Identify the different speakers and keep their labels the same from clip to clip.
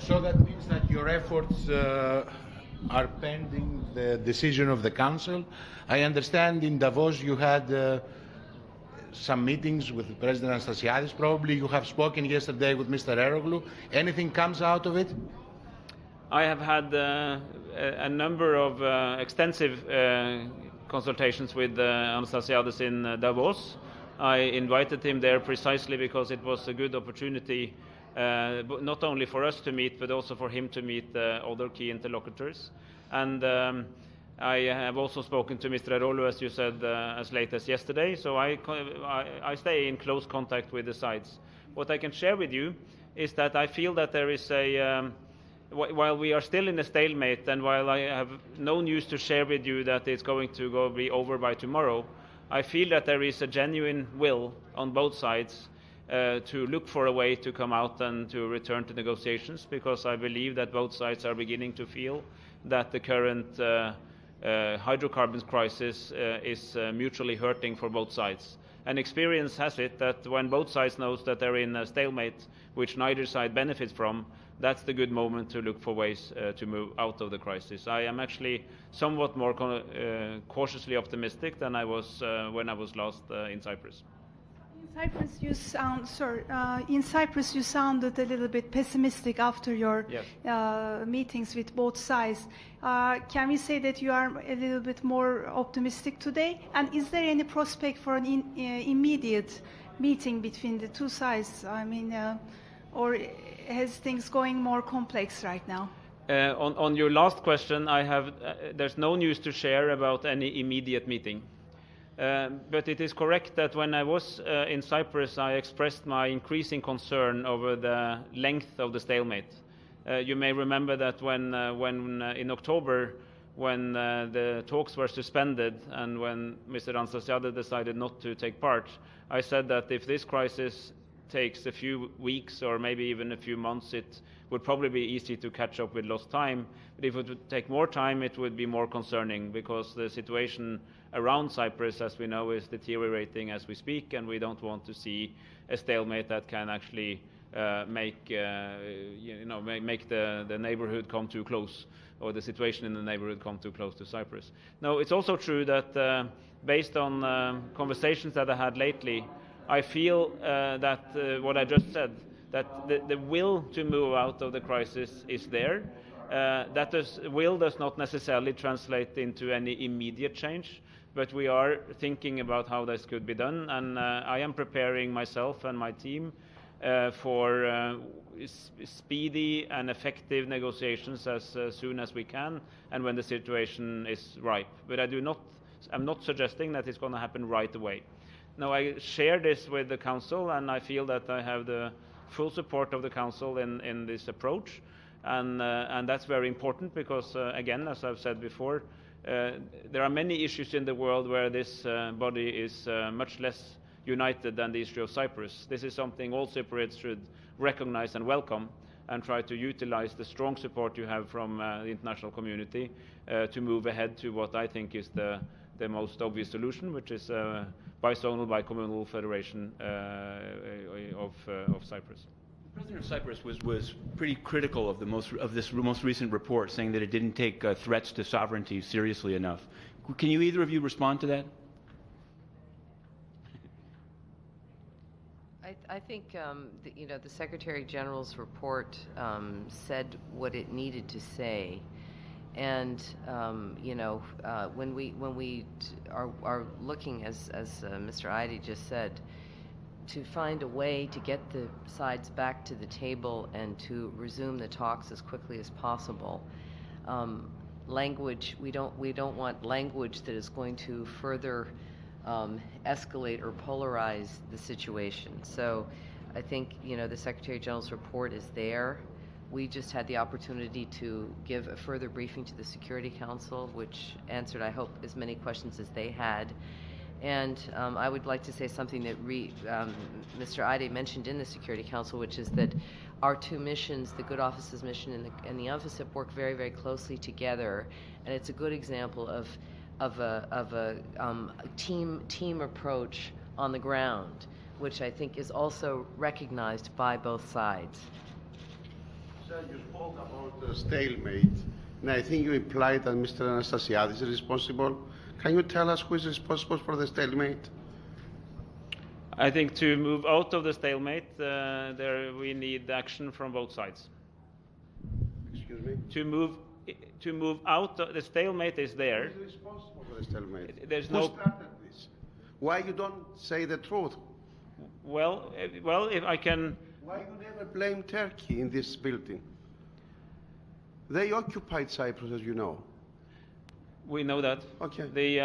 Speaker 1: So that means that your efforts are pending the decision of the Council. I understand in Davos you had some meetings with President Anastasiadis. Probably you have spoken yesterday with Mr. Eroglu. Anything comes out of it?
Speaker 2: I have had a number of extensive consultations with Anastasiadis in Davos. I invited him there precisely because it was a good opportunity, not only for us to meet, but also for him to meet other key interlocutors. And I have also spoken to Mr. Eroglu, as you said, as late as yesterday, so I stay in close contact with the sides. What I can share with you is that I feel that there is while we are still in a stalemate, and while I have no news to share with you that it's going to be over by tomorrow, I feel that there is a genuine will on both sides to look for a way to come out and to return to negotiations, because I believe that both sides are beginning to feel that the current hydrocarbons crisis is mutually hurting for both sides. And experience has it that when both sides knows that they're in a stalemate which neither side benefits from, that's the good moment to look for ways to move out of the crisis. I am actually somewhat more cautiously optimistic than I was when I was last in Cyprus.
Speaker 3: In Cyprus you sounded a little bit pessimistic after your meetings with both sides. Can we say that you are a little bit more optimistic today? And is there any prospect for an immediate meeting between the two sides? I mean, or has things going more complex right now?
Speaker 2: On your last question, there's no news to share about any immediate meeting. But it is correct that when I was in Cyprus, I expressed my increasing concern over the length of the stalemate. You may remember that when in October, when the talks were suspended and when Mr. Anastasiadis decided not to take part, I said that if this crisis takes a few weeks or maybe even a few months, it would probably be easy to catch up with lost time. But if it would take more time, it would be more concerning, because the situation around Cyprus, as we know, is deteriorating as we speak, and we don't want to see a stalemate that can actually make the neighborhood come too close, or the situation in the neighborhood come too close to Cyprus. Now, it's also true that based on conversations that I had lately, I feel that what I just said, that the will to move out of the crisis is there. Will does not necessarily translate into any immediate change, but we are thinking about how this could be done, and I am preparing myself and my team for speedy and effective negotiations as soon as we can, and when the situation is ripe. But I'm not suggesting that it's going to happen right away. Now, I share this with the Council, and I feel that I have the full support of the Council in this approach, and that's very important because, again, as I've said before, there are many issues in the world where this body is much less united than the issue of Cyprus. This is something all Cypriots should recognize and welcome, and try to utilize the strong support you have from the international community to move ahead to what I think is the most obvious solution, which is bizonal, bicommunal federation of Cyprus.
Speaker 4: The President of Cyprus was pretty critical of this most recent report, saying that it didn't take threats to sovereignty seriously enough. Can you either of you respond to that?
Speaker 5: I think the Secretary General's report said what it needed to say. And when we are looking, as Mr. Eide just said, to find a way to get the sides back to the table and to resume the talks as quickly as possible, we don't want language that is going to further escalate or polarize the situation. So I think the Secretary General's report is there. We just had the opportunity to give a further briefing to the Security Council, which answered, I hope, as many questions as they had. And I would like to say something that Mr. Eide mentioned in the Security Council, which is that our two missions, the Good Office's mission and the UNFICYP, work very, very closely together. And it's a good example of a team approach on the ground, which I think is also recognized by both sides.
Speaker 6: You spoke about the stalemate, and I think you implied that Mr. Anastasiadis is responsible. Can you tell us who is responsible for the stalemate?
Speaker 2: I think to move out of the stalemate, we need action from both sides.
Speaker 6: Excuse me?
Speaker 2: To move out, the stalemate is there.
Speaker 6: Who is responsible for the stalemate?
Speaker 2: There's
Speaker 6: Who
Speaker 2: no.
Speaker 6: started this? Why you don't say the truth?
Speaker 2: Well, if I can.
Speaker 6: Why you never blame Turkey in this building? They occupied Cyprus, as you know.
Speaker 2: We know that.
Speaker 6: Okay.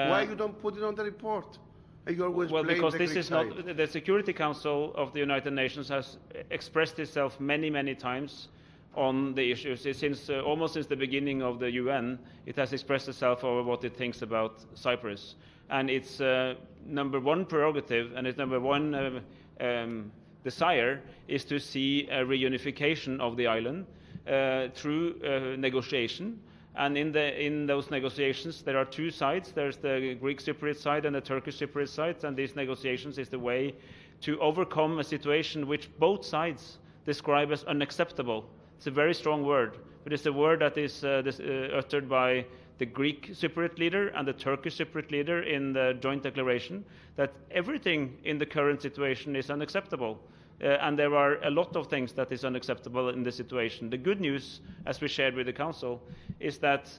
Speaker 2: Why
Speaker 6: you don't put it on the report? You always
Speaker 2: well,
Speaker 6: blame
Speaker 2: because
Speaker 6: the
Speaker 2: this
Speaker 6: Greek
Speaker 2: is not
Speaker 6: side.
Speaker 2: the Security Council of the United Nations has expressed itself many times on the issues. Almost since the beginning of the UN, it has expressed itself over what it thinks about Cyprus, and its number one prerogative and its number one desire is to see a reunification of the island through negotiation. And in those negotiations, there are two sides. There's the Greek Cypriot side and the Turkish Cypriot side, and these negotiations is the way to overcome a situation which both sides describe as unacceptable. It's a very strong word, but it's a word that is uttered by the Greek Cypriot leader and the Turkish Cypriot leader in the joint declaration, that everything in the current situation is unacceptable. And there are a lot of things that is unacceptable in this situation. The good news, as we shared with the Council, is that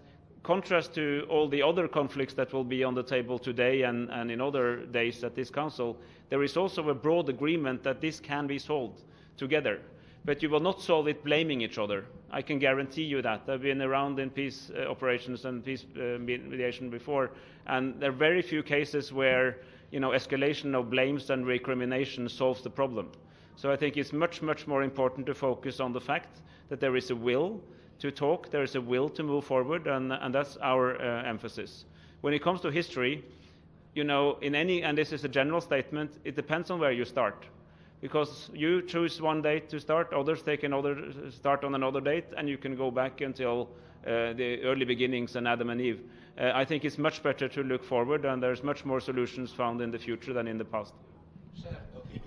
Speaker 2: contrast to all the other conflicts that will be on the table today and in other days at this Council, there is also a broad agreement that this can be solved together. But you will not solve it blaming each other. I can guarantee you that. I've been around in peace operations and peace mediation before, and there are very few cases where escalation of blames and recrimination solves the problem. So I think it's much more important to focus on the fact that there is a will to talk, there is a will to move forward, and that's our emphasis. When it comes to history, and this is a general statement, it depends on where you start. Because you choose one date to start, others start on another date, and you can go back until the early beginnings and Adam and Eve. I think it's much better to look forward, and there's much more solutions found in the future than in the past.
Speaker 1: Sir,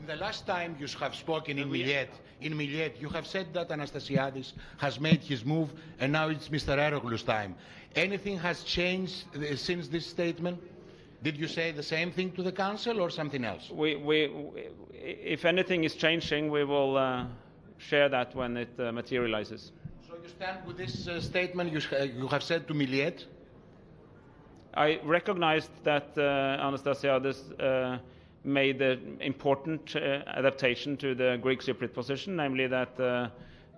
Speaker 1: the last time you have spoken in Millet, you have said that Anastasiadis has made his move, and now it's Mr. Eroglu's time. Anything has changed since this statement? Did you say the same thing to the Council or something else?
Speaker 2: If anything is changing, we will share that when it materializes.
Speaker 1: So you stand with this statement you have said to Millet?
Speaker 2: I recognized that Anastasiadis made an important adaptation to the Greek Cypriot position, namely that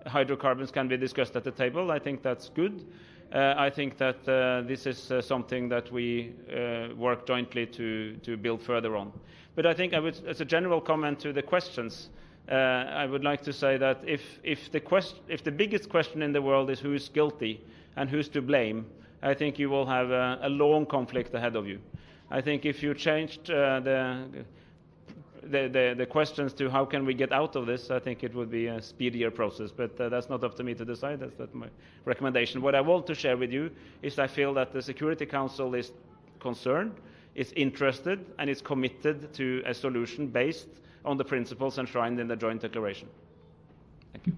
Speaker 2: hydrocarbons can be discussed at the table. I think that's good. I think that this is something that we work jointly to build further on. But I think as a general comment to the questions, I would like to say that if the biggest question in the world is who is guilty and who's to blame, I think you will have a long conflict ahead of you. I think if you changed the questions to how can we get out of this, I think it would be a speedier process. But that's not up to me to decide. That's my recommendation. What I want to share with you is I feel that the Security Council is concerned, is interested, and is committed to a solution based on the principles enshrined in the joint declaration. Thank you.